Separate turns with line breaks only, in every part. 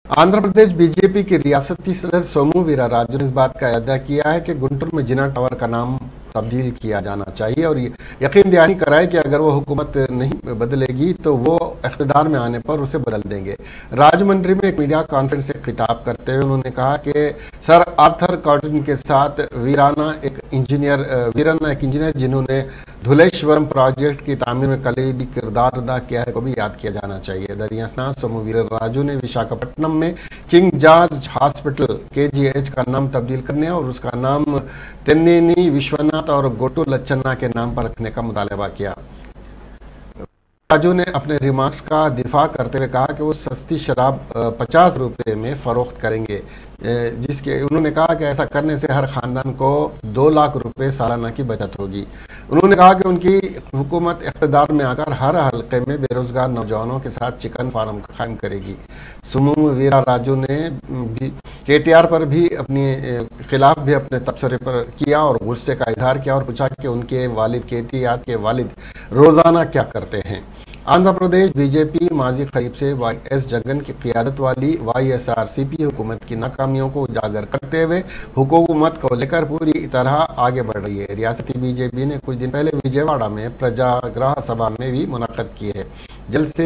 Andhra Pradesh BJP के रियासती सदस्य सोमू वीराराजू ने इस बात का अदा किया है कि गुंटूर में जिना टावर का नाम तब्दील किया जाना चाहिए और यकीन दहानी कराए कि अगर वो हुकूमत नहीं बदलेगी तो वो इख्तिदार में आने पर उसे बदल देंगे। राजमंड्री में एक मीडिया कॉन्फ्रेंस से खिताब करते हुए उन्होंने कहा कि सर आर्थर कॉटन के साथ वीराना एक इंजीनियर जिन्होंने धुलेश्वरम प्रोजेक्ट की तामीर में कलीदी किरदार अदा किया है को भी याद किया जाना चाहिए। दरियासना सोमू वीराराजू ने विशाखापट्टनम में किंग जॉर्ज हॉस्पिटल KGH का नाम तब्दील करने और उसका नाम तेन्नेनी विश्वनाथ और गोटू लच्छन्ना के नाम पर रखने का मुतालबा किया। राजू ने अपने रिमार्क्स का दिफा करते हुए कहा कि वो सस्ती शराब 50 रुपये में फ़रोख्त करेंगे, जिसके उन्होंने कहा कि ऐसा करने से हर ख़ानदान को 2 लाख रुपए सालाना की बचत होगी। उन्होंने कहा कि उनकी हुकूमत इक़्तिदार में आकर हर हल्के में बेरोज़गार नौजवानों के साथ चिकन फार्म कायम करेगी। सोमू वीराराजू ने KTR पर भी अपने खिलाफ भी अपने तबसरे पर किया और गुस्से का इजहार किया और पूछा कि उनके वालिद KTR के वालिद रोज़ाना क्या करते हैं। आंध्र प्रदेश बीजेपी माजी करीब से YS जगन की क़ियादत वाली YSRCP हुकूमत की नाकामियों को उजागर करते हुए हुकूमत को लेकर पूरी तरह आगे बढ़ रही है। रियासती बीजेपी ने कुछ दिन पहले विजयवाड़ा में प्रजाग्रह सभा में भी मुनक़द की है। जलसे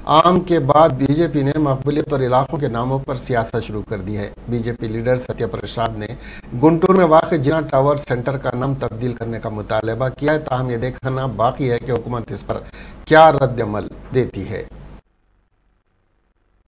आम के बाद बीजेपी ने मकबूलियत और इलाकों के नामों पर सियासत शुरू कर दी है। बीजेपी लीडर सत्य प्रसाद ने गुंटूर में वाक़ जिना टावर सेंटर का नाम तब्दील करने का मुतालबा किया है। ताहम ये देखना बाकी है कि हुकूमत इस पर क्या रद्द अमल देती है।